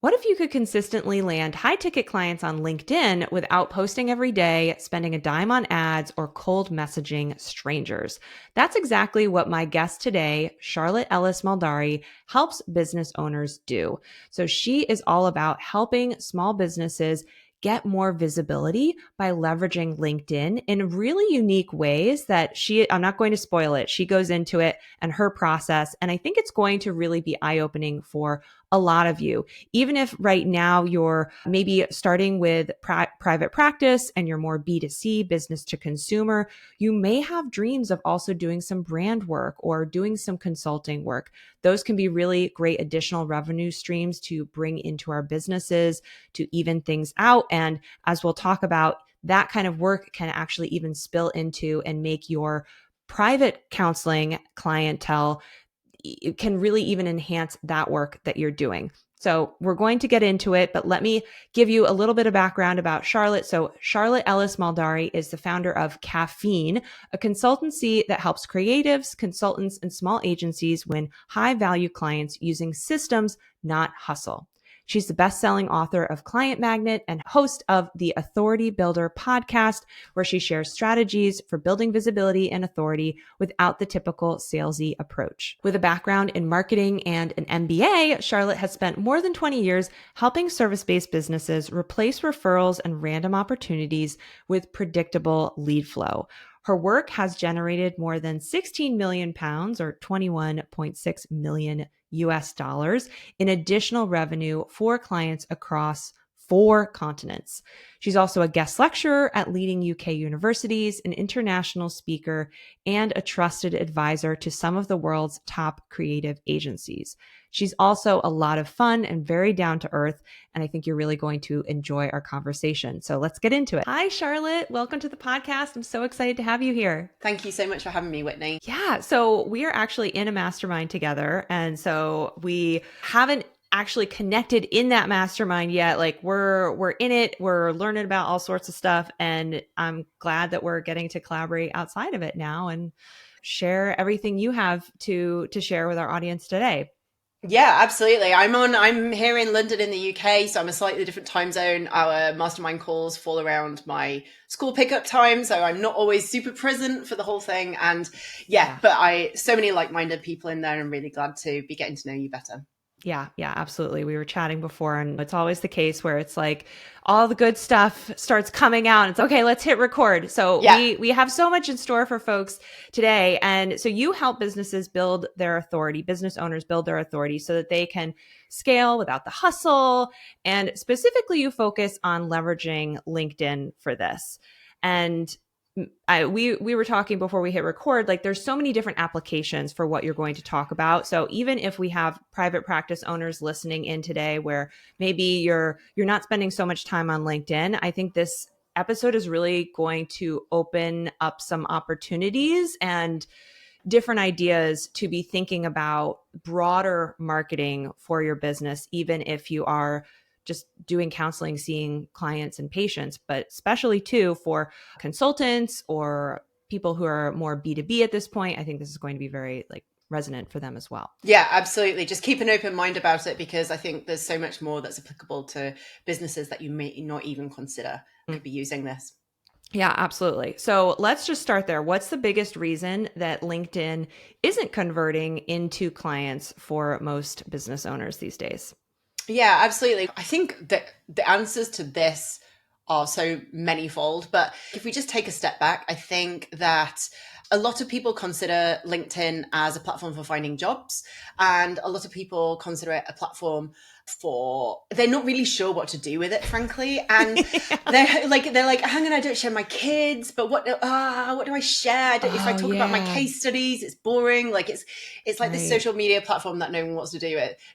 What if you could consistently land high ticket clients on LinkedIn without posting every day, spending a dime on ads, or cold messaging strangers? That's exactly what my guest today, Charlotte Ellis Maldari, helps business owners do. So she is all about helping small businesses get more visibility by leveraging LinkedIn in really unique ways that I'm not going to spoil it. She goes into it and her process. And I think it's going to really be eye-opening for a lot of you. Even if right now you're maybe starting with private practice and you're more B2C, business to consumer, you may have dreams of also doing some brand work or doing some consulting work. Those can be really great additional revenue streams to bring into our businesses to even things out. And as we'll talk about, that kind of work can actually even spill into and make your private counseling clientele, it can really even enhance that work that you're doing. So we're going to get into it, but let me give you a little bit of background about Charlotte. So Charlotte Ellis Maldari is the founder of Kaffeen, a consultancy that helps creatives, consultants, and small agencies win high-value clients using systems, not hustle. She's the best-selling author of Client Magnet and host of the Authority Builder podcast, where she shares strategies for building visibility and authority without the typical salesy approach. With a background in marketing and an MBA, Charlotte has spent more than 20 years helping service-based businesses replace referrals and random opportunities with predictable lead flow. Her work has generated more than 16 million pounds or 21.6 million US dollars in additional revenue for clients across 4 continents. She's also a guest lecturer at leading UK universities, an international speaker, and a trusted advisor to some of the world's top creative agencies. She's also a lot of fun and very down to earth, and I think you're really going to enjoy our conversation. So let's get into it. Hi, Charlotte. Welcome to the podcast. I'm so excited to have you here. Thank you so much for having me, Whitney. Yeah. So we are actually in a mastermind together. And so we haven't actually connected in that mastermind yet. Like we're in it, we're learning about all sorts of stuff. And I'm glad that we're getting to collaborate outside of it now and share everything you have to share with our audience today. Yeah, absolutely. I'm here in London in the UK, so I'm a slightly different time zone. Our mastermind calls fall around my school pickup time, so I'm not always super present for the whole thing. And but so many like-minded people in there, and I'm really glad to be getting to know you better. Yeah, absolutely. We were chatting before, and it's always the case where it's like all the good stuff starts coming out. And it's okay, let's hit record. So we have so much in store for folks today. And so you help businesses build their authority, business owners build their authority so that they can scale without the hustle. And specifically, you focus on leveraging LinkedIn for this. And we were talking before we hit record, like there's so many different applications for what you're going to talk about. So even if we have private practice owners listening in today where maybe you're not spending so much time on LinkedIn, I think this episode is really going to open up some opportunities and different ideas to be thinking about broader marketing for your business, even if you are just doing counseling, seeing clients and patients, but especially too for consultants or people who are more B2B at this point. I think this is going to be very resonant for them as well. Yeah, absolutely. Just keep an open mind about it, because I think there's so much more that's applicable to businesses that you may not even consider could be using this. Yeah, absolutely. So let's just start there. What's the biggest reason that LinkedIn isn't converting into clients for most business owners these days? Yeah, absolutely. I think that the answers to this are so manifold, but if we just take a step back, I think that a lot of people consider LinkedIn as a platform for finding jobs, and a lot of people consider it a platform they're not really sure what to do with it, frankly. And they're like, hang on, I don't share my kids, but what do I share? If I talk about my case studies, it's boring. Like it's like this social media platform that no one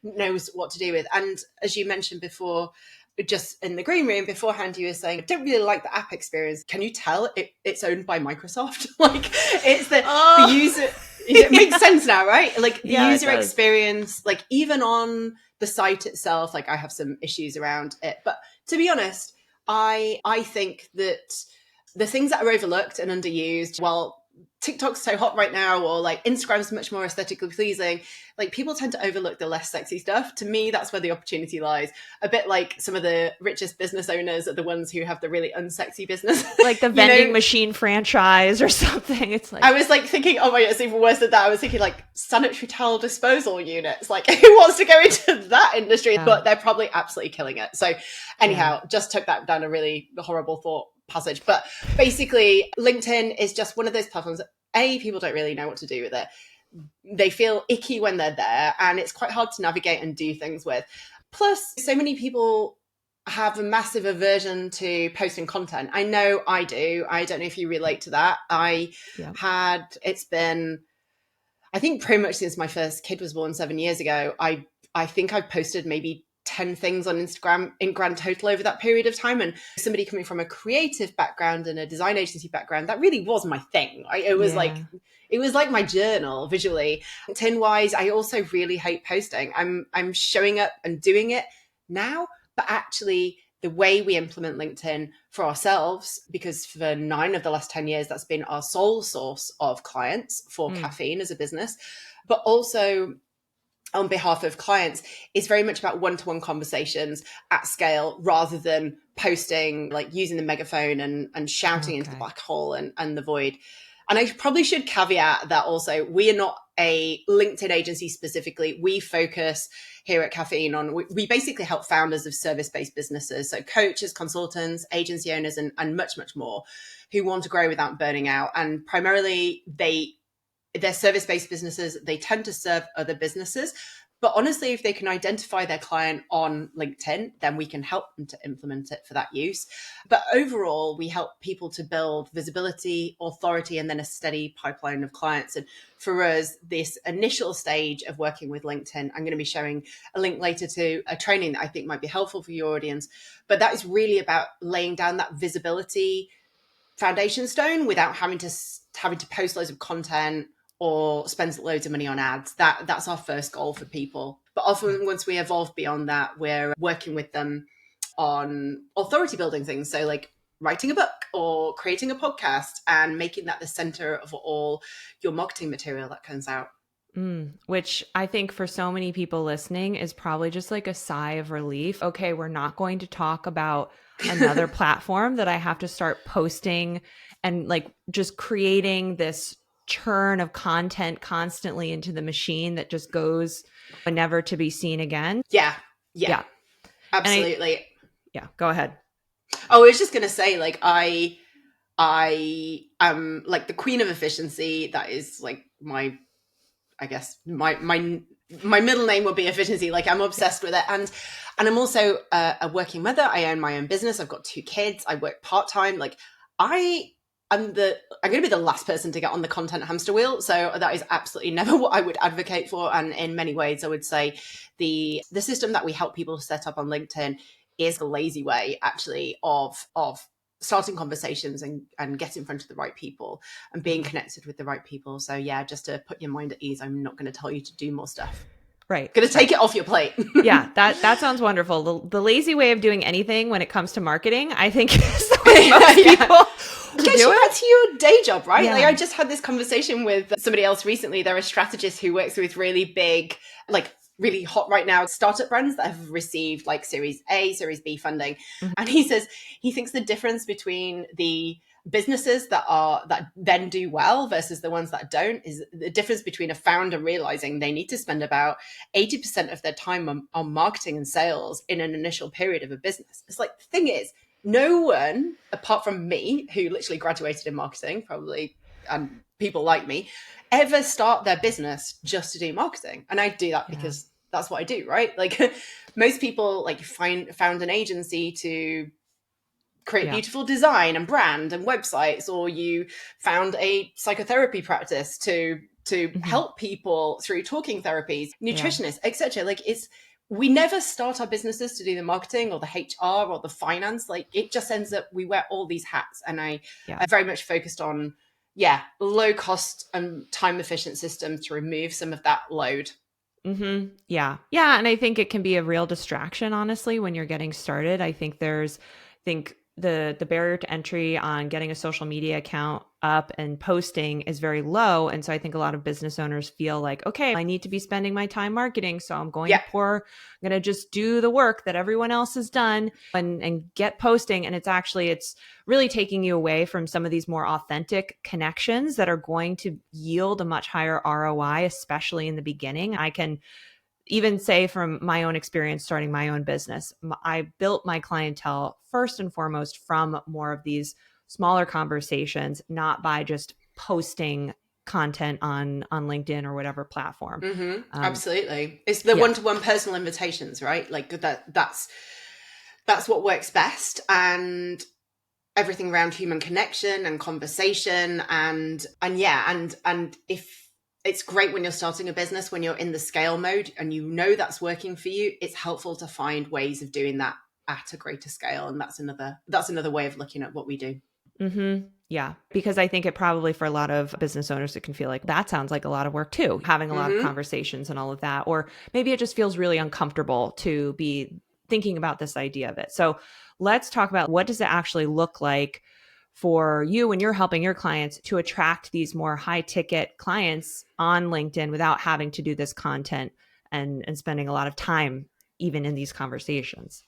knows what to do with. And as you mentioned before, just in the green room beforehand, you were saying, I don't really like the app experience. Can you tell it's owned by Microsoft? Like it's the user. It makes sense now, right? Like the user experience, like even on the site itself, like I have some issues around it. But to be honest, I think that the things that are overlooked and underused, well, TikTok's so hot right now, or like Instagram's much more aesthetically pleasing, like people tend to overlook the less sexy stuff. To me, that's where the opportunity lies. A bit like some of the richest business owners are the ones who have the really unsexy business. Like the vending machine franchise or something. It's like, I was like thinking, oh my God, it's even worse than that. I was thinking like sanitary towel disposal units. Like who wants to go into that industry? Yeah. But they're probably absolutely killing it. So anyhow, just took that down a really horrible thought passage. But basically, LinkedIn is just one of those platforms that people don't really know what to do with it. They feel icky when they're there, and it's quite hard to navigate and do things with. Plus, so many people have a massive aversion to posting content. I know I do. I don't know if you relate to that. It's been, I think pretty much since my first kid was born 7 years ago, I think I've posted maybe 10 things on Instagram in grand total over that period of time. And somebody coming from a creative background and a design agency background, that really was my thing. It was like my journal visually. LinkedIn wise, I also really hate posting. I'm showing up and doing it now, but actually the way we implement LinkedIn for ourselves, because for 9 of the last 10 years, that's been our sole source of clients for Kaffeen as a business, but also on behalf of clients, is very much about one-to-one conversations at scale rather than posting, like using the megaphone and shouting into the black hole and the void. And I probably should caveat that also, we are not a LinkedIn agency specifically. We focus here at Kaffeen on, we basically help founders of service-based businesses. So coaches, consultants, agency owners, and much, much more who want to grow without burning out. And primarily they're service-based businesses. They tend to serve other businesses. But honestly, if they can identify their client on LinkedIn, then we can help them to implement it for that use. But overall, we help people to build visibility, authority, and then a steady pipeline of clients. And for us, this initial stage of working with LinkedIn, I'm going to be showing a link later to a training that I think might be helpful for your audience. But that is really about laying down that visibility foundation stone without having to post loads of content or spend loads of money on ads. That's our first goal for people. But often once we evolve beyond that, we're working with them on authority building things. So like writing a book or creating a podcast and making that the center of all your marketing material that comes out. Which I think for so many people listening is probably just like a sigh of relief. Okay, we're not going to talk about another platform that I have to start posting and like just creating this churn of content constantly into the machine that just goes never to be seen again. Yeah. Absolutely. Go ahead. Oh, I was just going to say, like, I am like the queen of efficiency. That is like my middle name would be efficiency. Like I'm obsessed with it. And I'm also a working mother. I own my own business. I've got 2 kids. I work part-time. Like I'm going to be the last person to get on the content hamster wheel. So that is absolutely never what I would advocate for. And in many ways, I would say the system that we help people set up on LinkedIn is a lazy way actually of starting conversations and getting in front of the right people and being connected with the right people. So yeah, just to put your mind at ease, I'm not going to tell you to do more stuff. Right. Going to take it off your plate. Yeah, that sounds wonderful. The lazy way of doing anything when it comes to marketing, I think is the way most people Get you back to your day job, right? Yeah. Like I just had this conversation with somebody else recently. They're a strategist who works with really big, like really hot right now startup brands that have received like Series A, Series B funding. And he says he thinks the difference between the businesses that then do well versus the ones that don't is the difference between a founder realizing they need to spend about 80% of their time on marketing and sales in an initial period of a business. It's like, the thing is, no one apart from me, who literally graduated in marketing probably, and people like me, ever start their business just to do marketing. And I do that because that's what I do, right? Like most people like found an agency to create beautiful design and brand and websites, or you found a psychotherapy practice to help people through talking therapies, nutritionists, etc. Like we never start our businesses to do the marketing or the HR or the finance. Like it just ends up, we wear all these hats. And I'm very much focused on, low cost and time efficient systems to remove some of that load. Yeah. And I think it can be a real distraction, honestly, when you're getting started. I think the barrier to entry on getting a social media account up and posting is very low. And so I think a lot of business owners feel like, okay, I need to be spending my time marketing. So I'm going Yeah. to just do the work that everyone else has done and get posting. And it's really taking you away from some of these more authentic connections that are going to yield a much higher ROI, especially in the beginning. I can even say from my own experience starting my own business, I built my clientele first and foremost from more of these smaller conversations, not by just posting content on LinkedIn or whatever platform. Absolutely. It's the Yeah. one-to-one personal invitations, right? Like that's what works best. And everything around human connection and conversation and yeah, and if it's great when you're starting a business, when you're in the scale mode and you know that's working for you, it's helpful to find ways of doing that at a greater scale. And that's another way of looking at what we do. Yeah, because I think it probably for a lot of business owners, it can feel like that sounds like a lot of work too, having a lot of conversations and all of that. Or maybe it just feels really uncomfortable to be thinking about this idea of it. So let's talk about what does it actually look like for you when you're helping your clients to attract these more high ticket clients on LinkedIn without having to do this content and spending a lot of time even in these conversations.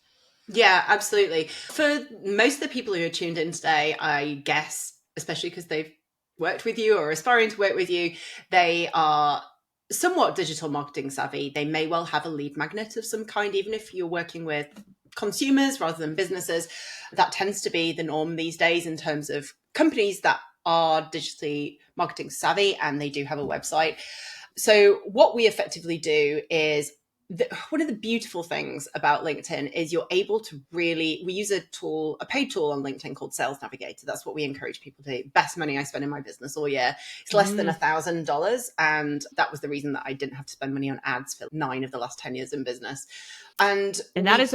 Yeah, absolutely. For most of the people who are tuned in today, I guess, especially because they've worked with you or aspiring to work with you, they are somewhat digital marketing savvy. They may well have a lead magnet of some kind, even if you're working with consumers rather than businesses. That tends to be the norm these days in terms of companies that are digitally marketing savvy and they do have a website. So what we effectively do is one of the beautiful things about LinkedIn is you're able to we use a paid tool on LinkedIn called Sales Navigator. That's what we encourage people to do. Best money I spend in my business all year. It's less than $1,000. And that was the reason that I didn't have to spend money on ads for 9 of the last 10 years in business. And that is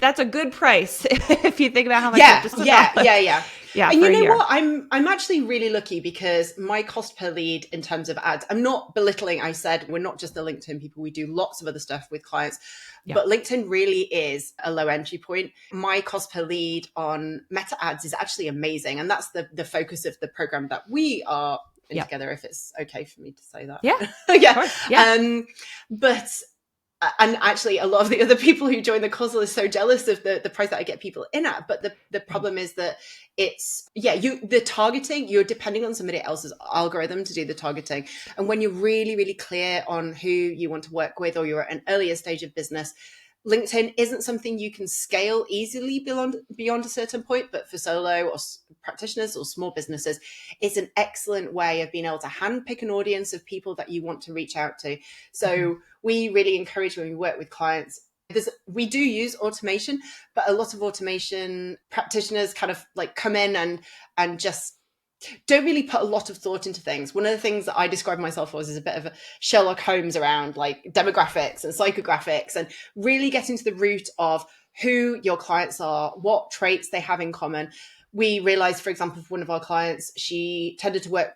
that's a good price if you think about how much yeah, just yeah. And for you a know year. what? I'm actually really lucky because my cost per lead in terms of ads, I'm not belittling. I said we're not just the LinkedIn people. We do lots of other stuff with clients, but LinkedIn really is a low entry point. My cost per lead on Meta ads is actually amazing, and that's the focus of the program that we are in together. If it's okay for me to say that, Yeah, yeah. of course. Yeah. But and actually a lot of the other people who join the course are so jealous of the price that I get people in at. But the problem is that the targeting, you're depending on somebody else's algorithm to do the targeting. And when you're really, really clear on who you want to work with, or you're at an earlier stage of business, LinkedIn isn't something you can scale easily beyond a certain point, but for solo or practitioners or small businesses, it's an excellent way of being able to handpick an audience of people that you want to reach out to. So we really encourage when we work with clients. We do use automation, but a lot of automation practitioners kind of like come in and just don't really put a lot of thought into things. One of the things that I describe myself as is a bit of a Sherlock Holmes around like demographics and psychographics and really getting to the root of who your clients are, what traits they have in common. We realized, for example, for one of our clients, she tended to work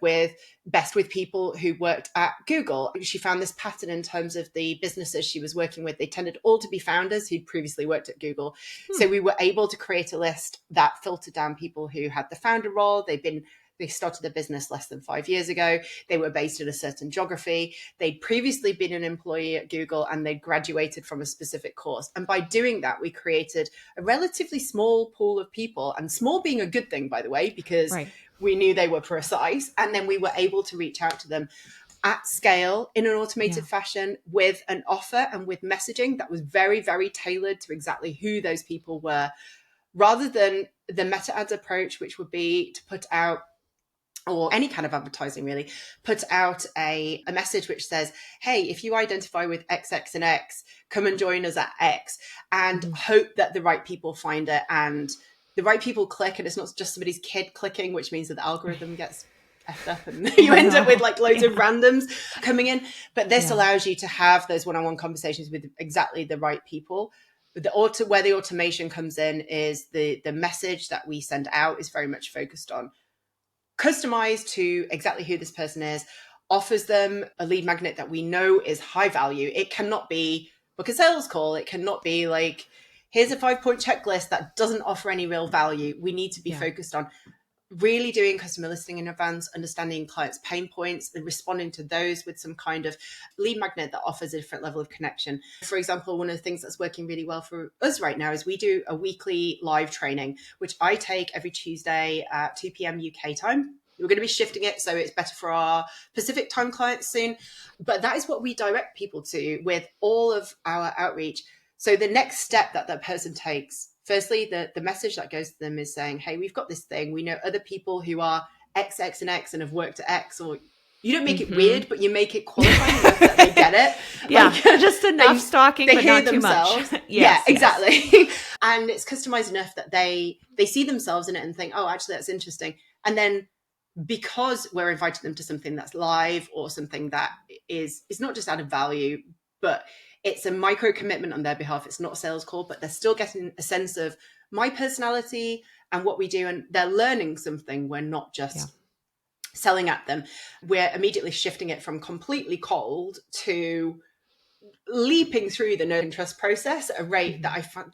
best with people who worked at Google. She found this pattern in terms of the businesses she was working with. They tended all to be founders who'd previously worked at Google. So we were able to create a list that filtered down people who had the founder role. They started their business less than 5 years ago. They were based in a certain geography. They'd previously been an employee at Google and they'd graduated from a specific course. And by doing that, we created a relatively small pool of people, and small being a good thing, by the way, because we knew they were precise. And then we were able to reach out to them at scale in an automated fashion with an offer and with messaging that was very, very tailored to exactly who those people were, rather than the meta ads approach, which would be to put out, or any kind of advertising really, put out a message which says, hey, if you identify with X, X, and X, come and join us at X, and hope that the right people find it and the right people click. And it's not just somebody's kid clicking, which means that the algorithm gets effed up and you end up with like loads of randoms coming in. But this allows you to have those one-on-one conversations with exactly the right people. Where the automation comes in is the message that we send out is very much focused on customized to exactly who this person is, offers them a lead magnet that we know is high value. It cannot be like a sales call. It cannot be like, here's a 5-point checklist that doesn't offer any real value. We need to be focused on really doing customer listening in advance, understanding clients' pain points and responding to those with some kind of lead magnet that offers a different level of connection. For example, one of the things that's working really well for us right now is we do a weekly live training, which I take every Tuesday at 2 p.m. UK time. We're going to be shifting it, so it's better for our Pacific time clients soon. But that is what we direct people to with all of our outreach. So the next step that that person takes, firstly, the message that goes to them is saying, hey, we've got this thing. We know other people who are X, X, and X and have worked at X. Or you don't make it weird, but you make it qualifying enough that they get it. Yeah, like, just enough stalking, but not too much. Yes, exactly. And it's customized enough that they see themselves in it and think, oh, actually, that's interesting. And then because we're inviting them to something that's live or something that is not just added value, but it's a micro commitment on their behalf. It's not a sales call, but they're still getting a sense of my personality and what we do. And they're learning something. We're not just selling at them. We're immediately shifting it from completely cold to leaping through the no interest process at a rate that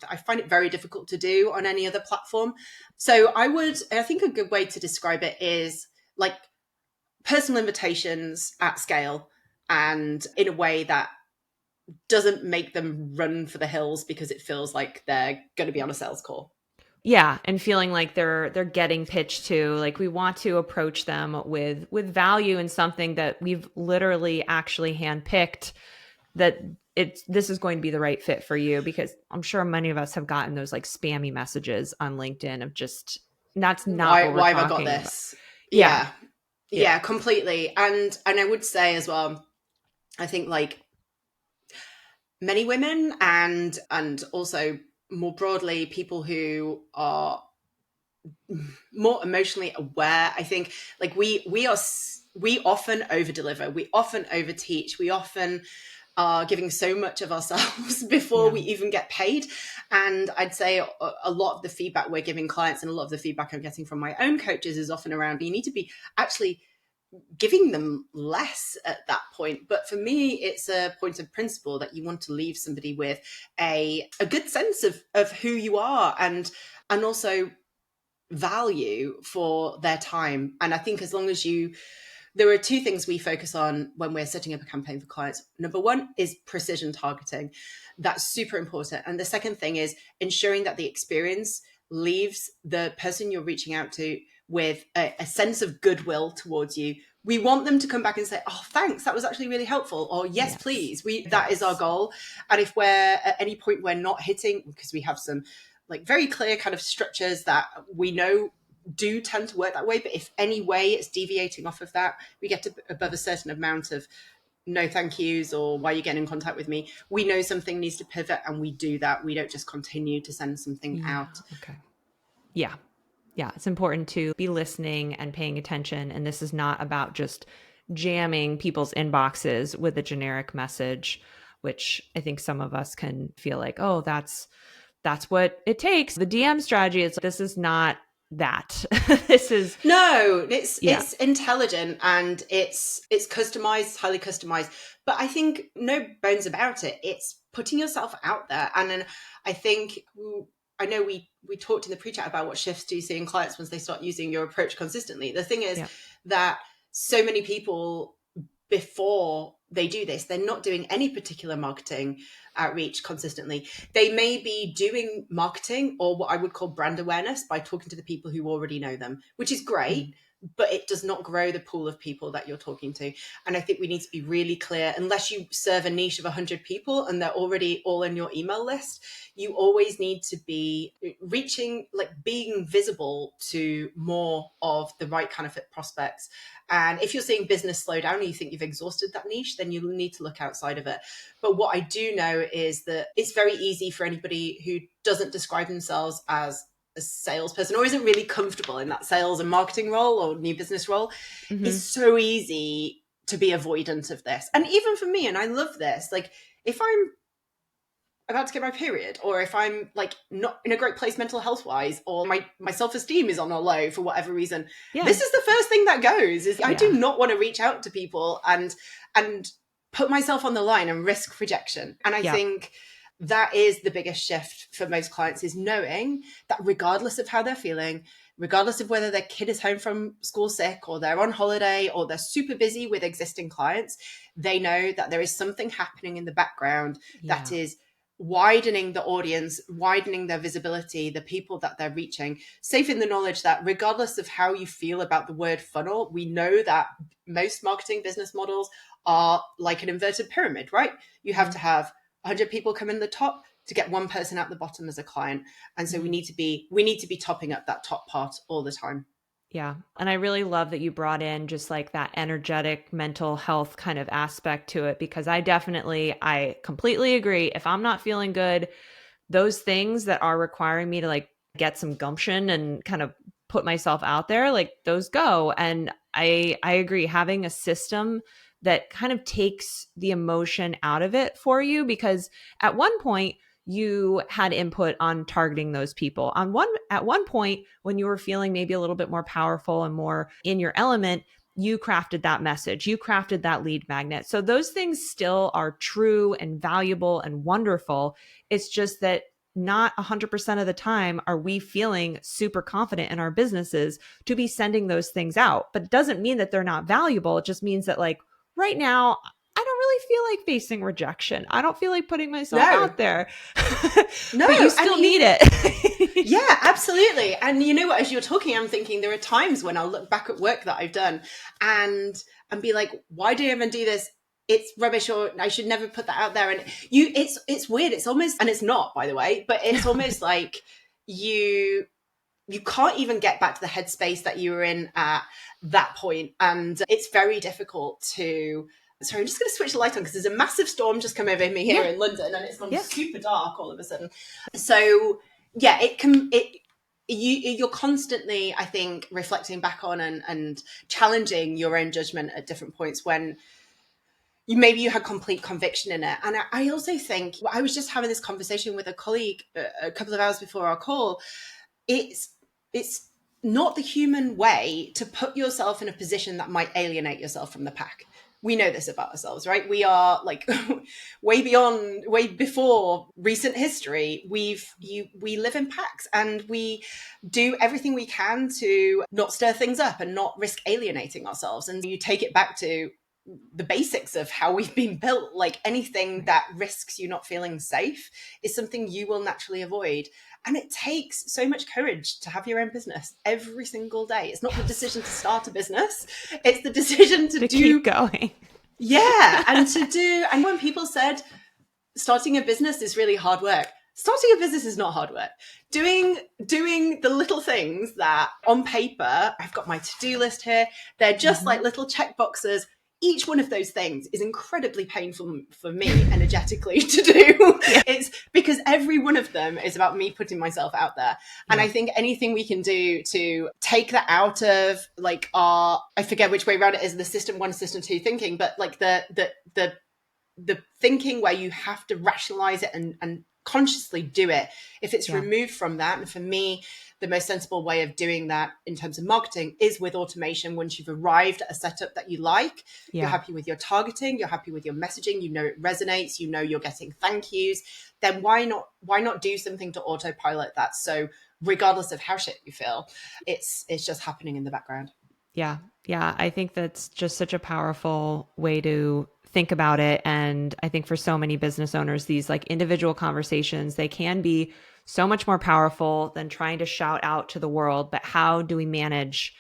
I find it very difficult to do on any other platform. So I think a good way to describe it is like personal invitations at scale, and in a way that doesn't make them run for the hills because it feels like they're going to be on a sales call. Yeah, and feeling like they're getting pitched to. Like, we want to approach them with value and something that we've literally actually handpicked, that this is going to be the right fit for you, because I'm sure many of us have gotten those like spammy messages on LinkedIn of just, that's not why have I got this? Yeah, completely. And I would say as well, I think like many women and also more broadly people who are more emotionally aware, I think like we often over deliver, we often over teach, we often are giving so much of ourselves before we even get paid. And I'd say a lot of the feedback we're giving clients and a lot of the feedback I'm getting from my own coaches is often around, you need to be actually giving them less at that point. But for me, it's a point of principle that you want to leave somebody with a good sense of who you are and also value for their time. And I think as long as there are two things we focus on when we're setting up a campaign for clients. Number one is precision targeting. That's super important. And the second thing is ensuring that the experience leaves the person you're reaching out to with a sense of goodwill towards you. We want them to come back and say, oh, thanks, that was actually really helpful. Or yes, please. That is our goal. And if we're at any point we're not hitting, because we have some like very clear kind of structures that we know do tend to work that way, but if any way it's deviating off of that, we get to above a certain amount of no thank yous or why are you getting in contact with me, we know something needs to pivot, and we do that. We don't just continue to send something out. Okay. Yeah, it's important to be listening and paying attention, and this is not about just jamming people's inboxes with a generic message, which I think some of us can feel like, oh, that's what it takes. The DM strategy is, this is not that. It's intelligent and it's customized, highly customized. But I think no bones about it. It's putting yourself out there. And then I know we talked in the pre-chat about what shifts do you see in clients once they start using your approach consistently. The thing is that so many people, before they do this, they're not doing any particular marketing outreach consistently. They may be doing marketing or what I would call brand awareness by talking to the people who already know them, which is great, but it does not grow the pool of people that you're talking to. And I think we need to be really clear, unless you serve a niche of 100 people and they're already all in your email list, you always need to be reaching, like being visible to more of the right kind of fit prospects. And if you're seeing business slow down and you think you've exhausted that niche, then you'll need to look outside of it. But what I do know is that it's very easy for anybody who doesn't describe themselves as a salesperson or isn't really comfortable in that sales and marketing role or new business role. It's so easy to be avoidant of this. And even for me, and I love this, like if I'm about to get my period, or if I'm like not in a great place mental health wise, or my self-esteem is on a low for whatever reason, this is the first thing that goes is I do not want to reach out to people and put myself on the line and risk rejection. And I think that is the biggest shift for most clients, is knowing that regardless of how they're feeling, regardless of whether their kid is home from school sick or they're on holiday or they're super busy with existing clients, they know that there is something happening in the background that Yeah. is widening the audience, widening their visibility, the people that they're reaching, safe in the knowledge that regardless of how you feel about the word funnel, we know that most marketing business models are like an inverted pyramid, right? You have to have 100 people come in the top to get one person out the bottom as a client. And so we need to be topping up that top part all the time. Yeah. And I really love that you brought in just like that energetic mental health kind of aspect to it, because I completely agree. If I'm not feeling good, those things that are requiring me to like get some gumption and kind of put myself out there, like those go. And I agree, having a system that kind of takes the emotion out of it for you, because at one point you had input on targeting those people. At one point when you were feeling maybe a little bit more powerful and more in your element, you crafted that message, you crafted that lead magnet. So those things still are true and valuable and wonderful. It's just that not 100% of the time are we feeling super confident in our businesses to be sending those things out. But it doesn't mean that they're not valuable. It just means that, like, right now, I don't really feel like facing rejection. I don't feel like putting myself No, out there. no. But you still need it. Yeah, absolutely. And you know what, as you're talking, I'm thinking there are times when I'll look back at work that I've done and be like, why do I even do this? It's rubbish, or I should never put that out there. And it's weird. It's almost, and it's not, by the way, but it's almost like you can't even get back to the headspace that you were in at that point. And it's very difficult to, sorry, I'm just going to switch the light on because there's a massive storm just come over me here in London and it's gone super dark all of a sudden. So yeah, you're constantly, I think, reflecting back on and challenging your own judgment at different points when maybe you had complete conviction in it. And I also think, I was just having this conversation with a colleague a couple of hours before our call. It's not the human way to put yourself in a position that might alienate yourself from the pack. We know this about ourselves, right? We are like way before recent history. We live in packs and we do everything we can to not stir things up and not risk alienating ourselves. And you take it back to the basics of how we've been built. Like anything that risks you not feeling safe is something you will naturally avoid. And it takes so much courage to have your own business every single day. It's not the decision to start a business. It's the decision to keep going. Yeah. And when people said starting a business is really hard work, starting a business is not hard work. Doing the little things that on paper, I've got my to-do list here. They're just like little check boxes. Each one of those things is incredibly painful for me energetically to do. Yeah. It's because every one of them is about me putting myself out there. And I think anything we can do to take that out of like I forget which way around it is, the system one, system two thinking, but like the thinking where you have to rationalize it and consciously do it. If it's removed from that, and for me, the most sensible way of doing that in terms of marketing is with automation. Once you've arrived at a setup that you like, you're happy with your targeting, you're happy with your messaging, you know it resonates, you know you're getting thank yous, then why not do something to autopilot that? So regardless of how shit you feel, it's just happening in the background. Yeah. Yeah. I think that's just such a powerful way to think about it. And I think for so many business owners, these like individual conversations, they can be so much more powerful than trying to shout out to the world. But how do we manage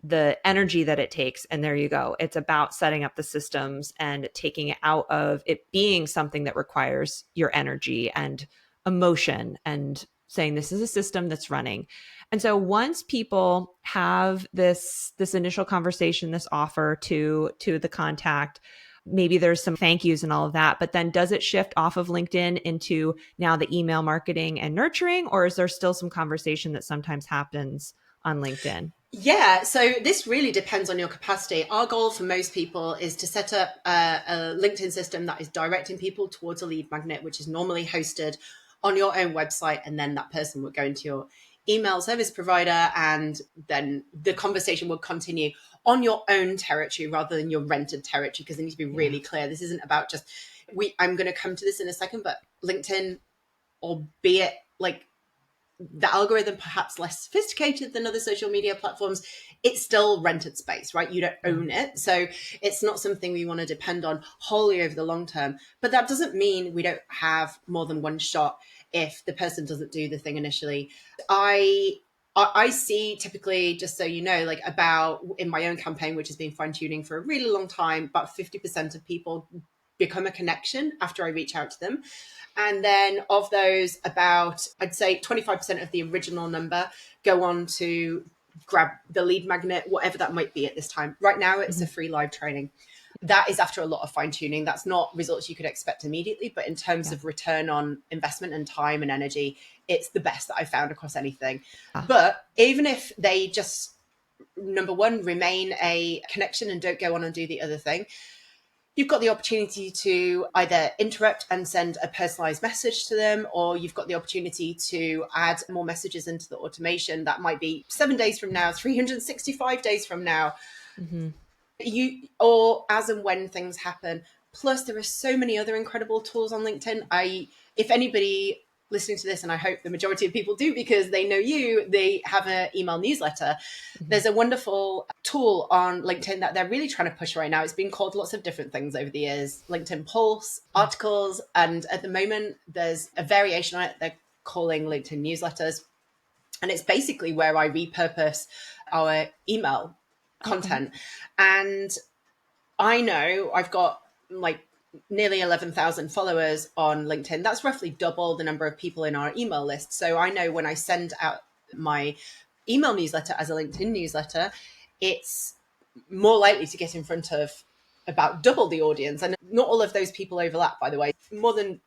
the energy that it takes? And there you go. It's about setting up the systems and taking it out of it being something that requires your energy and emotion, and saying this is a system that's running. And so once people have this initial conversation, this offer to the contact, maybe there's some thank yous and all of that, but then does it shift off of LinkedIn into now the email marketing and nurturing, or is there still some conversation that sometimes happens on LinkedIn? Yeah, so this really depends on your capacity. Our goal for most people is to set up a LinkedIn system that is directing people towards a lead magnet, which is normally hosted on your own website. And then that person would go into your email service provider, and then the conversation will continue on your own territory rather than your rented territory, because they need to be really clear. This isn't about just I'm going to come to this in a second, but LinkedIn, albeit like the algorithm perhaps less sophisticated than other social media platforms, it's still rented space, right? You don't own it. So it's not something we want to depend on wholly over the long term. But that doesn't mean we don't have more than one shot if the person doesn't do the thing initially. I see typically, just so you know, like about in my own campaign, which has been fine tuning for a really long time, about 50% of people become a connection after I reach out to them. And then of those, about, I'd say 25% of the original number go on to grab the lead magnet, whatever that might be at this time. Right now, it's a free live training. That is after a lot of fine tuning. That's not results you could expect immediately, but in terms of return on investment and time and energy, it's the best that I've found across anything. But even if they just, number one, remain a connection and don't go on and do the other thing, you've got the opportunity to either interrupt and send a personalized message to them, or you've got the opportunity to add more messages into the automation. That might be 7 days from now, 365 days from now. Or as and when things happen. Plus, there are so many other incredible tools on LinkedIn. If anybody listening to this, and I hope the majority of people do because they know you, they have an email newsletter. There's a wonderful tool on LinkedIn that they're really trying to push right now. It's been called lots of different things over the years, LinkedIn Pulse, articles, and at the moment there's a variation on it they're calling LinkedIn newsletters. And it's basically where I repurpose our email content. And I know I've got like nearly 11,000 followers on LinkedIn. That's roughly double the number of people in our email list. So I know when I send out my email newsletter as a LinkedIn newsletter, it's more likely to get in front of about double the audience. And not all of those people overlap, by the way. More than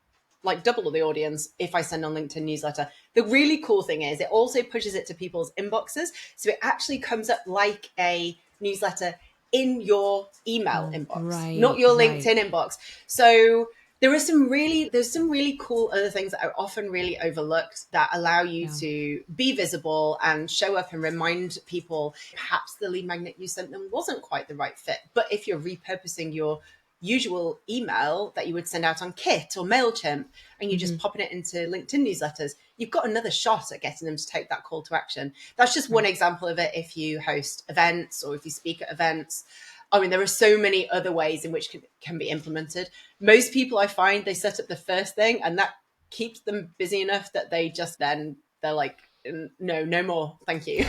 like double the audience if I send on LinkedIn newsletter. The really cool thing is it also pushes it to people's inboxes. So it actually comes up like a newsletter in your email inbox, not your LinkedIn inbox. So there's some really cool other things that are often really overlooked that allow you to be visible and show up and remind people perhaps the lead magnet you sent them wasn't quite the right fit. But if you're repurposing your usual email that you would send out on Kit or MailChimp and you just popping it into LinkedIn newsletters, you've got another shot at getting them to take that call to action. That's just one example of it. If you host events or if you speak at events, I mean, there are so many other ways in which can be implemented. Most people, I find, they set up the first thing and that keeps them busy enough that they're like, no more, thank you.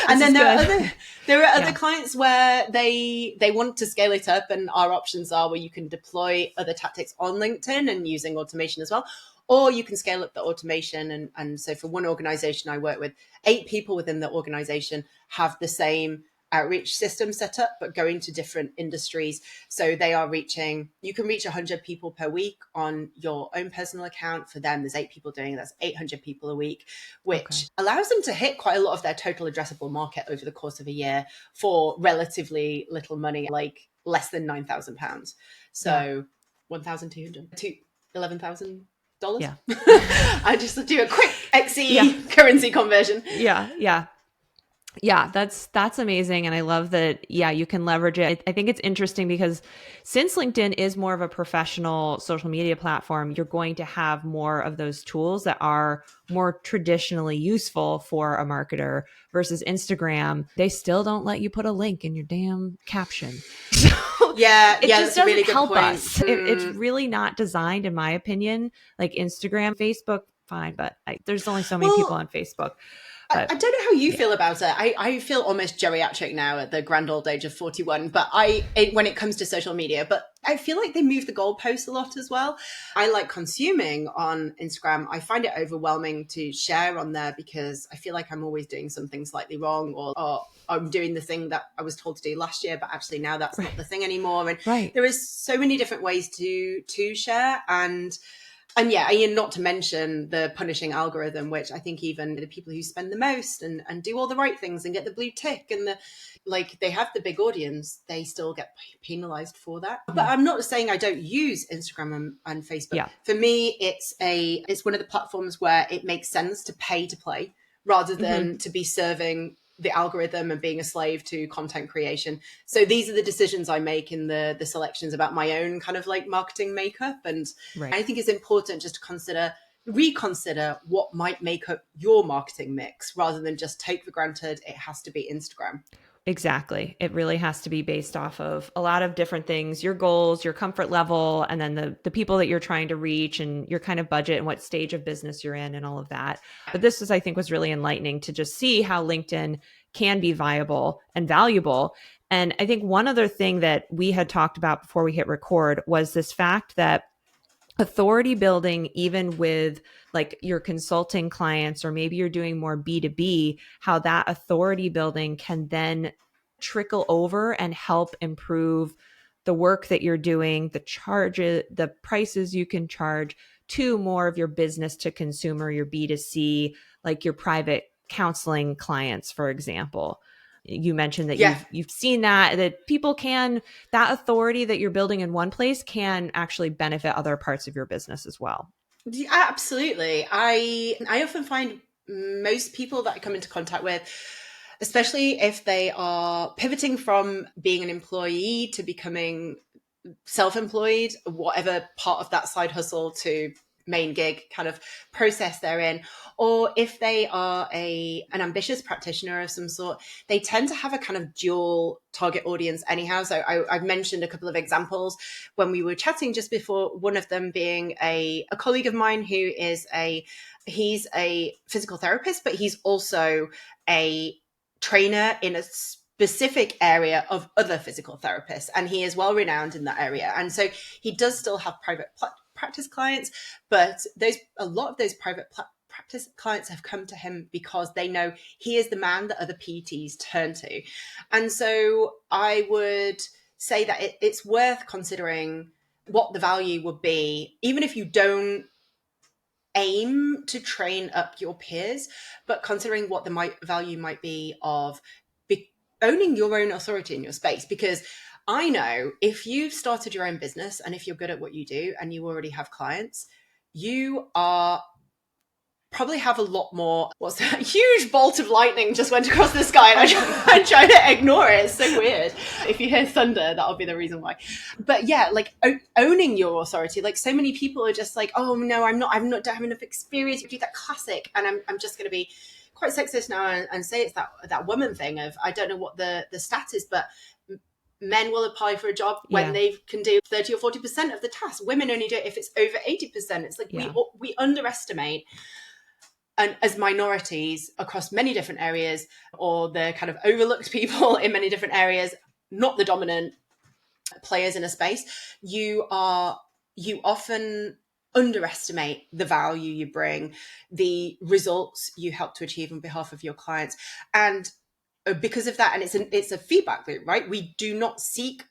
And then there are other clients where they want to scale it up, and our options are where you can deploy other tactics on LinkedIn and using automation as well, or you can scale up the automation. And so for one organization I work with, 8 people within the organization have the same outreach system set up, but going to different industries. So you can reach 100 people per week on your own personal account. For them, there's 8 people doing it. That's 800 people a week, which allows them to hit quite a lot of their total addressable market over the course of a year for relatively little money, like less than £9,000. So 1,200 to $11,000. Yeah. I just do a quick XE currency conversion. Yeah, that's amazing. And I love that, you can leverage it. I think it's interesting because since LinkedIn is more of a professional social media platform, you're going to have more of those tools that are more traditionally useful for a marketer versus Instagram. They still don't let you put a link in your damn caption. So it just doesn't really help us. It's really not designed, in my opinion, like Instagram, Facebook, fine, but there's only so many people on Facebook. I don't know how you feel about it. I feel almost geriatric now at the grand old age of 41, but when it comes to social media, but I feel like they move the goalposts a lot as well. I like consuming on Instagram. I find it overwhelming to share on there because I feel like I'm always doing something slightly wrong, or I'm doing the thing that I was told to do last year, but actually now that's not the thing anymore. And there is so many different ways to share. And not to mention the punishing algorithm, which I think even the people who spend the most and do all the right things and get the blue tick and they have the big audience, they still get penalized for that. But I'm not saying I don't use Instagram and Facebook. For me, it's one of the platforms where it makes sense to pay to play rather than to be serving the algorithm and being a slave to content creation. So these are the decisions I make in the selections about my own kind of like marketing makeup. And Right. I think it's important just to reconsider what might make up your marketing mix rather than just take for granted it has to be Instagram. Exactly. It really has to be based off of a lot of different things, your goals, your comfort level, and then the people that you're trying to reach and your kind of budget and what stage of business you're in and all of that. But this is, I think, was really enlightening to just see how LinkedIn can be viable and valuable. And I think one other thing that we had talked about before we hit record was this fact that authority building, even with like your consulting clients, or maybe you're doing more B2B, how that authority building can then trickle over and help improve the work that you're doing, the charges, the prices you can charge to more of your business to consumer, your B2C, like your private counseling clients, for example. You mentioned that Yeah. you've seen that people can, that authority that you're building in one place can actually benefit other parts of your business as well. Yeah, absolutely. I often find most people that I come into contact with, especially if they are pivoting from being an employee to becoming self-employed, whatever part of that side hustle to main gig kind of process they're in, or if they are an ambitious practitioner of some sort, they tend to have a kind of dual target audience anyhow. So I've mentioned a couple of examples when we were chatting just before, one of them being a colleague of mine who is he's a physical therapist, but he's also a trainer in a specific area of other physical therapists, and he is well renowned in that area. And so he does still have private practice clients, but a lot of those private practice clients have come to him because they know he is the man that other PTs turn to. And so I would say that it's worth considering what the value would be, even if you don't aim to train up your peers, but considering what the value might be of owning your own authority in your space. Because I know if you've started your own business and if you're good at what you do and you already have clients, you are probably have a lot more. What's that? Huge bolt of lightning just went across the sky, and I try to ignore it. It's so weird. If you hear thunder, that'll be the reason why. But yeah, like owning your authority. Like so many people are just like, oh no, I don't have enough experience to do that classic, and I'm just going to be quite sexist now and say it's that woman thing of I don't know what the stat is, but men will apply for a job when they can do 30 or 40% of the tasks. Women only do it if it's over 80%. It's like we underestimate, and as minorities across many different areas, or the kind of overlooked people in many different areas, not the dominant players in a space, you often underestimate the value you bring, the results you help to achieve on behalf of your clients. And because of that, and it's a feedback loop, right? We do not seek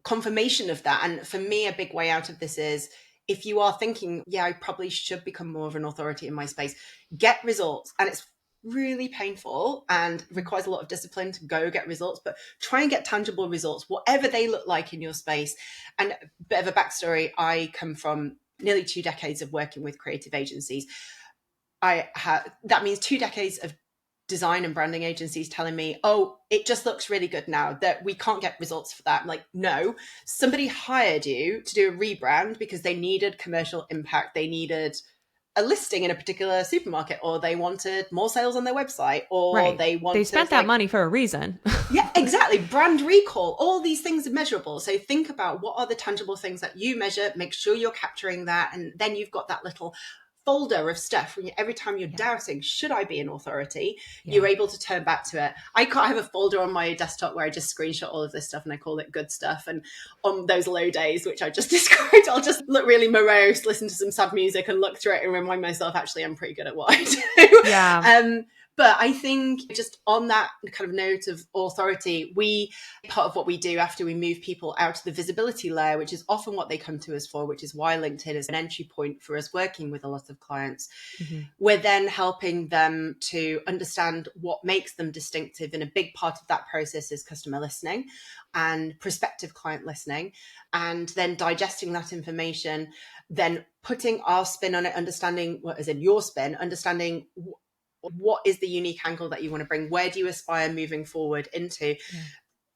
confirmation of that. And for me, a big way out of this is, if you are thinking, yeah, I probably should become more of an authority in my space, get results. And it's really painful and requires a lot of discipline to go get results, but try and get tangible results, whatever they look like in your space. And a bit of a backstory, I come from nearly 2 decades of working with creative agencies. That means 2 decades of design and branding agencies telling me, oh, it just looks really good now, that we can't get results for that. I'm like, no, somebody hired you to do a rebrand because they needed commercial impact. They needed a listing in a particular supermarket, or they wanted more sales on their website, or they spent that money for a reason. Yeah, exactly. Brand recall, all these things are measurable. So think about what are the tangible things that you measure, make sure you're capturing that. And then you've got that little folder of stuff when every time you're doubting, should I be an authority? You're able to turn back to it. I can't have a folder on my desktop where I just screenshot all of this stuff and I call it good stuff. And on those low days, which I just described, I'll just look really morose, listen to some sad music and look through it and remind myself, actually, I'm pretty good at what I do. Yeah. But I think just on that kind of note of authority, part of what we do after we move people out to the visibility layer, which is often what they come to us for, which is why LinkedIn is an entry point for us working with a lot of clients. Mm-hmm. We're then helping them to understand what makes them distinctive. And a big part of that process is customer listening and prospective client listening, and then digesting that information, then putting our spin on it, understanding what is in your spin, understanding What is the unique angle that you want to bring? Where do you aspire moving forward into? Yeah.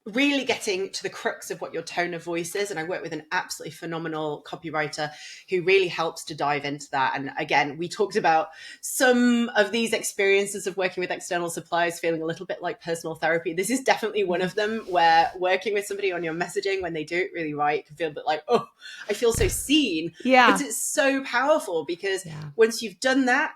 Really getting to the crux of what your tone of voice is. And I work with an absolutely phenomenal copywriter who really helps to dive into that. And again, we talked about some of these experiences of working with external suppliers feeling a little bit like personal therapy. This is definitely one of them, where working with somebody on your messaging, when they do it really right, can feel a bit like, oh, I feel so seen. Yeah. But it's so powerful because once you've done that,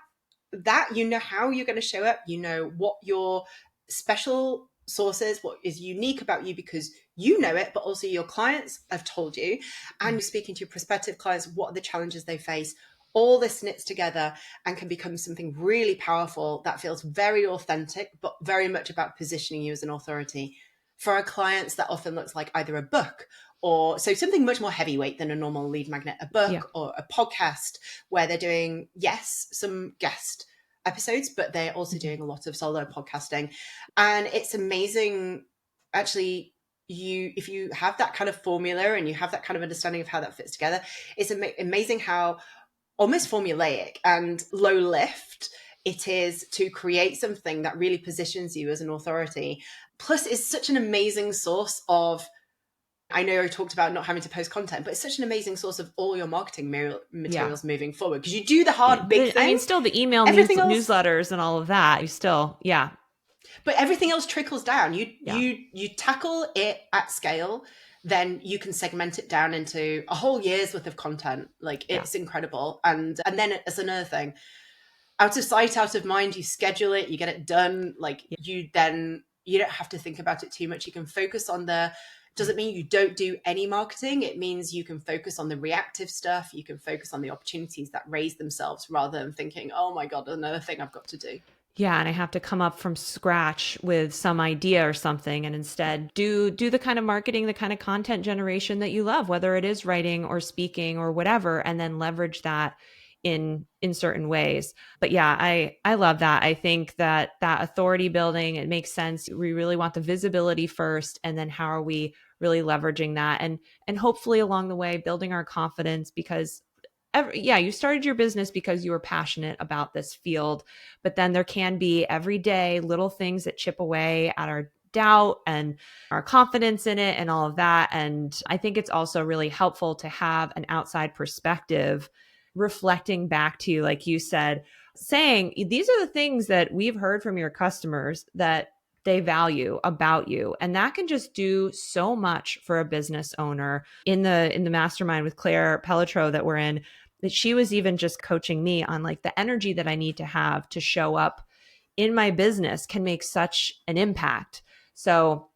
you know how you're going to show up, you know what your special sources, what is unique about you because you know it, but also your clients have told you, and you're speaking to your prospective clients, what are the challenges they face. All this knits together and can become something really powerful that feels very authentic, but very much about positioning you as an authority. For our clients, that often looks like either a book or so something much more heavyweight than a normal lead magnet, a book or a podcast where they're doing, yes, some guest episodes, but they're also doing a lot of solo podcasting. And it's amazing, actually, if you have that kind of formula and you have that kind of understanding of how that fits together, it's amazing how almost formulaic and low lift it is to create something that really positions you as an authority. Plus, it's such an amazing source of, I know I talked about not having to post content, but it's such an amazing source of all your marketing materials moving forward, because you do the hard big thing. I mean, still the email newsletters and all of that, you still, but everything else trickles down. You tackle it at scale, then you can segment it down into a whole year's worth of content. Like, it's incredible. And then as another thing, out of sight, out of mind, you schedule it, you get it done. Like, you don't have to think about it too much. You can focus on doesn't mean you don't do any marketing. It means you can focus on the reactive stuff. You can focus on the opportunities that raise themselves rather than thinking, oh my God, another thing I've got to do. Yeah, and I have to come up from scratch with some idea or something, and instead do the kind of marketing, the kind of content generation that you love, whether it is writing or speaking or whatever, and then leverage that in certain ways. But yeah, I love that. I think that authority building, it makes sense. We really want the visibility first, and then how are we really leveraging that, and hopefully along the way building our confidence, because you started your business because you were passionate about this field, but then there can be everyday little things that chip away at our doubt and our confidence in it and all of that. And I think it's also really helpful to have an outside perspective reflecting back to, like you said, saying, these are the things that we've heard from your customers that they value about you. And that can just do so much for a business owner. In the mastermind with Claire Pelletreau that we're in, that she was even just coaching me on like the energy that I need to have to show up in my business can make such an impact. So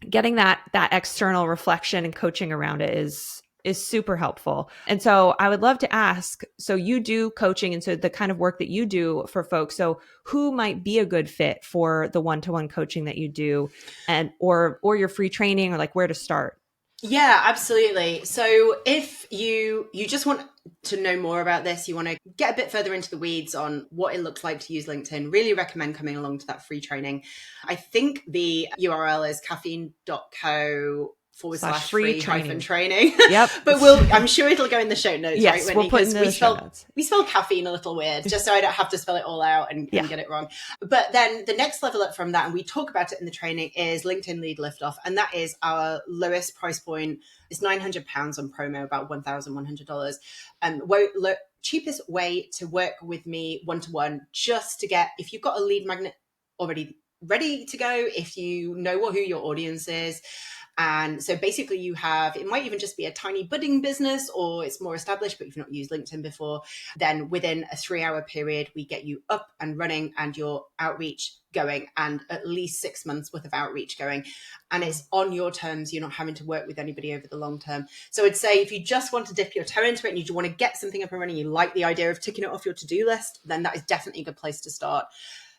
getting that external reflection and coaching around it is super helpful. And so I would love to ask, so you do coaching, and so the kind of work that you do for folks, so who might be a good fit for the one-to-one coaching that you do, and or your free training, or like where to start? Yeah, absolutely. So if you just want to know more about this, you want to get a bit further into the weeds on what it looks like to use LinkedIn, really recommend coming along to that free training. I think the URL is caffeen.co/free training. Yep. But I'm sure it'll go in the show notes, yes, right? We'll put in the show notes. We spell caffeine a little weird, just so I don't have to spell it all out and get it wrong. But then the next level up from that, and we talk about it in the training, is LinkedIn Lead Liftoff. And that is our lowest price point. It's £900 on promo, about $1,100. Cheapest way to work with me one-to-one, just to get, if you've got a lead magnet already ready to go, if you know who your audience is. And so basically it might even just be a tiny budding business, or it's more established, but you've not used LinkedIn before. Then within a 3-hour period, we get you up and running and your outreach going, and at least 6 months worth of outreach going. And it's on your terms. You're not having to work with anybody over the long term. So I'd say if you just want to dip your toe into it and you want to get something up and running, you like the idea of ticking it off your to-do list, then that is definitely a good place to start.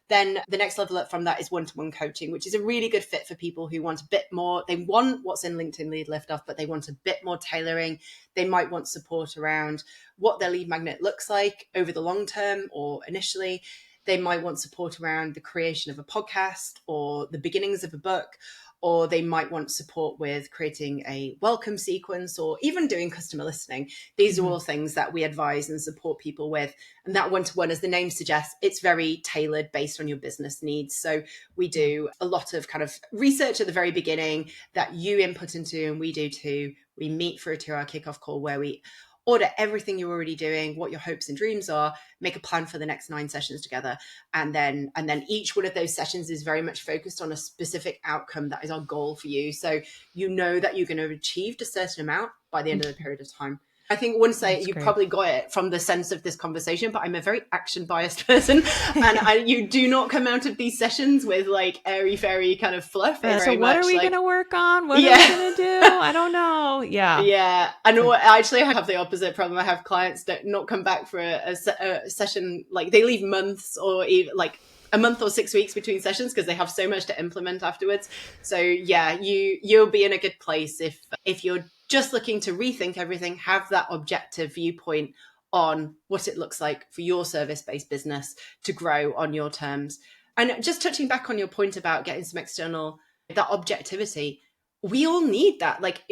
Then the next level up from that is one-to-one coaching, which is a really good fit for people who want a bit more. They want what's in LinkedIn Lead Liftoff, but they want a bit more tailoring. They might want support around what their lead magnet looks like over the long term or initially. They might want support around the creation of a podcast or the beginnings of a book, or they might want support with creating a welcome sequence or even doing customer listening. These are all things that we advise and support people with. And that one-to-one, as the name suggests, it's very tailored based on your business needs. So we do a lot of kind of research at the very beginning that you input into, and we do too. We meet for a 2-hour kickoff call where we order everything you're already doing, what your hopes and dreams are, make a plan for the next 9 sessions together. And then each one of those sessions is very much focused on a specific outcome that is our goal for you. So you know that you're going to have achieved a certain amount by the end of the period of time. I think once you probably got it from the sense of this conversation, but I'm a very action biased person, and you do not come out of these sessions with like airy fairy kind of fluff. So what are we going to work on? What are we going to do? I don't know. Yeah. And actually I have the opposite problem. I have clients that not come back for a session, like they leave months or even like a month or 6 weeks between sessions because they have so much to implement afterwards. So yeah, you'll be in a good place if you're just looking to rethink everything, have that objective viewpoint on what it looks like for your service-based business to grow on your terms. And just touching back on your point about getting some external, that objectivity, we all need that. Like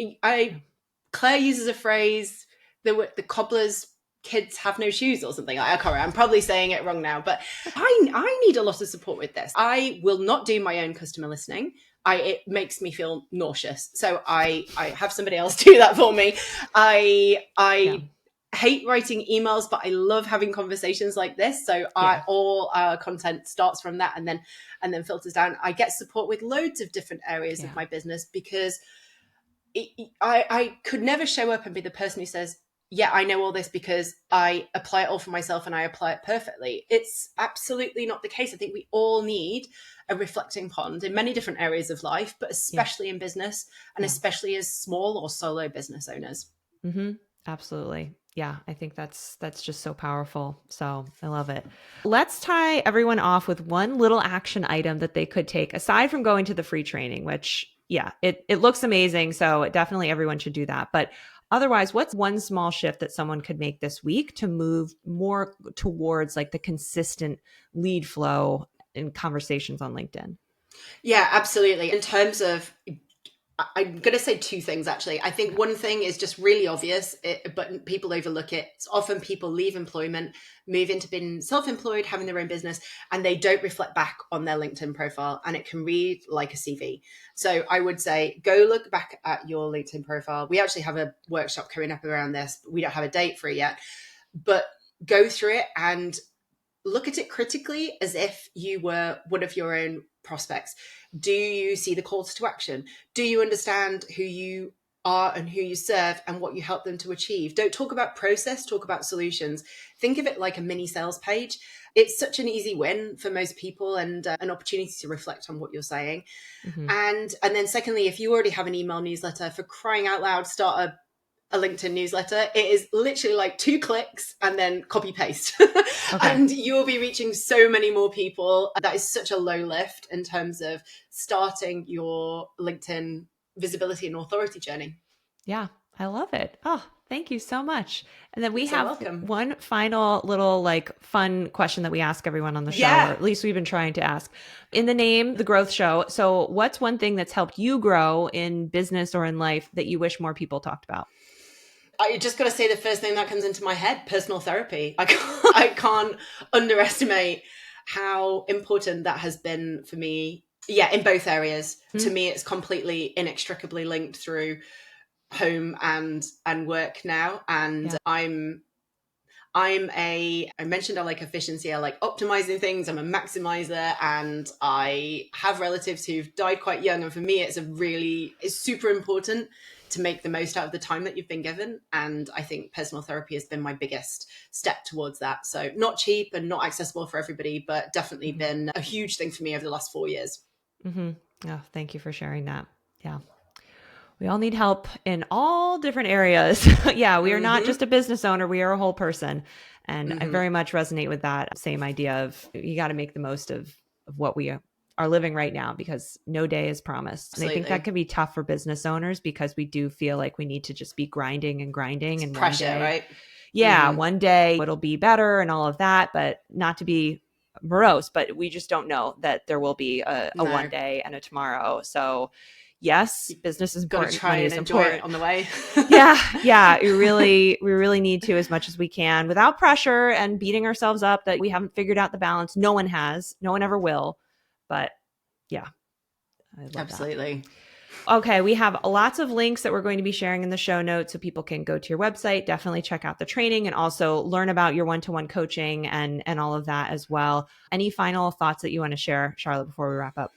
Claire uses a phrase, the cobbler's kids have no shoes or something. I can't remember. I'm probably saying it wrong now, but I need a lot of support with this. I will not do my own customer listening. It makes me feel nauseous. So I have somebody else do that for me. I hate writing emails, but I love having conversations like this. So all our content starts from that and then filters down. I get support with loads of different areas of my business because I could never show up and be the person who says, yeah, I know all this because I apply it all for myself and I apply it perfectly. It's absolutely not the case. I think we all need a reflecting pond in many different areas of life, but especially in business and especially as small or solo business owners. Mm-hmm. Absolutely. Yeah, I think that's just so powerful. So I love it. Let's tie everyone off with one little action item that they could take aside from going to the free training, which it looks amazing. So definitely everyone should do that. But otherwise, what's one small shift that someone could make this week to move more towards like the consistent lead flow in conversations on LinkedIn? Yeah, absolutely. In terms of, I'm going to say 2 things, actually. I think one thing is just really obvious, but people overlook it. It's often people leave employment, move into being self-employed, having their own business, and they don't reflect back on their LinkedIn profile, and it can read like a CV. So I would say, go look back at your LinkedIn profile. We actually have a workshop coming up around this. We don't have a date for it yet, but go through it and look at it critically as if you were one of your own prospects. Do you see the calls to action? Do you understand who you are and who you serve and what you help them to achieve? Don't talk about process, talk about solutions. Think of it like a mini sales page. It's such an easy win for most people and an opportunity to reflect on what you're saying. Mm-hmm. And then secondly, if you already have an email newsletter, for crying out loud, start a LinkedIn newsletter. It is literally like 2 clicks and then copy paste. Okay. And you'll be reaching so many more people. That is such a low lift in terms of starting your LinkedIn visibility and authority journey. Yeah, I love it. Oh, thank you so much. And then we have one final little like fun question that we ask everyone on the show, or at least we've been trying to ask. In the name, The Growth Show. So what's one thing that's helped you grow in business or in life that you wish more people talked about? I just got to say the first thing that comes into my head, personal therapy. I can't underestimate how important that has been for me. Yeah, in both areas. Mm-hmm. To me, it's completely inextricably linked through home and work now. And I mentioned I like efficiency. I like optimizing things. I'm a maximizer and I have relatives who've died quite young. And for me, it's super important to make the most out of the time that you've been given. And I think personal therapy has been my biggest step towards that. So not cheap and not accessible for everybody, but definitely been a huge thing for me over the last 4 years. Mm-hmm. Oh, thank you for sharing that. Yeah. We all need help in all different areas. Yeah, we are not just a business owner. We are a whole person. And I very much resonate with that same idea of you got to make the most of what we are living right now because no day is promised. Absolutely. And I think that can be tough for business owners because we do feel like we need to just be grinding and and pressure, right? Yeah, one day it'll be better and all of that, but not to be morose, but we just don't know that there will be a one No. day and a tomorrow. So yes, business is Got to important. try Money and is enjoy it important. on the way. Yeah. We really need to, as much as we can, without pressure and beating ourselves up that we haven't figured out the balance. No one has. No one ever will. But yeah, I love that. Absolutely. Okay, we have lots of links that we're going to be sharing in the show notes so people can go to your website, definitely check out the training, and also learn about your one-to-one coaching and all of that as well. Any final thoughts that you want to share, Charlotte, before we wrap up?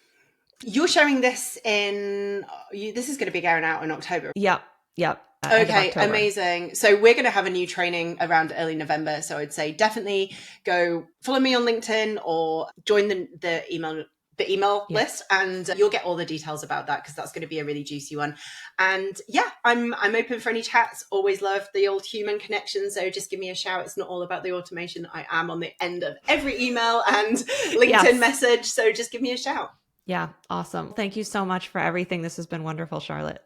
You're showing this this is going to be going out in October. Yep. End of Okay, October. amazing. So we're going to have a new training around early November. So I'd say definitely go follow me on LinkedIn or join the email list, and you'll get all the details about that, because that's going to be a really juicy one. And yeah, I'm open for any chats. Always love the old human connection. So just give me a shout. It's not all about the automation. I am on the end of every email and LinkedIn message. So just give me a shout. Yeah, awesome. Thank you so much for everything. This has been wonderful, Charlotte.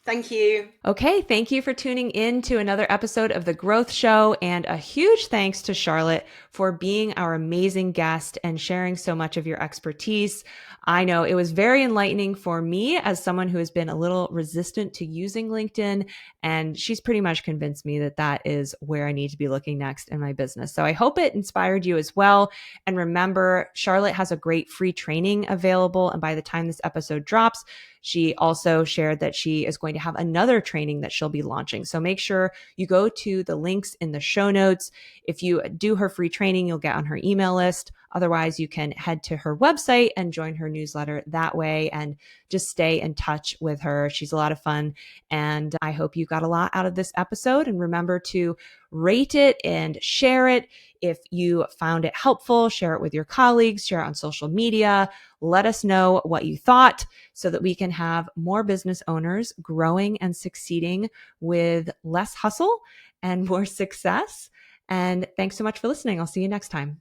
Thank you. Okay, thank you for tuning in to another episode of The Growth Show, and a huge thanks to Charlotte for being our amazing guest and sharing so much of your expertise. I know it was very enlightening for me as someone who has been a little resistant to using LinkedIn, and she's pretty much convinced me that that is where I need to be looking next in my business. So I hope it inspired you as well. And remember, Charlotte has a great free training available, and by the time this episode drops, she also shared that she is going to have another training that she'll be launching. So make sure you go to the links in the show notes. If you do her free training, you'll get on her email list. Otherwise, you can head to her website and join her newsletter that way and just stay in touch with her. She's a lot of fun. And I hope you got a lot out of this episode. And remember to rate it and share it. If you found it helpful, share it with your colleagues, share it on social media. Let us know what you thought so that we can have more business owners growing and succeeding with less hustle and more success. And thanks so much for listening. I'll see you next time.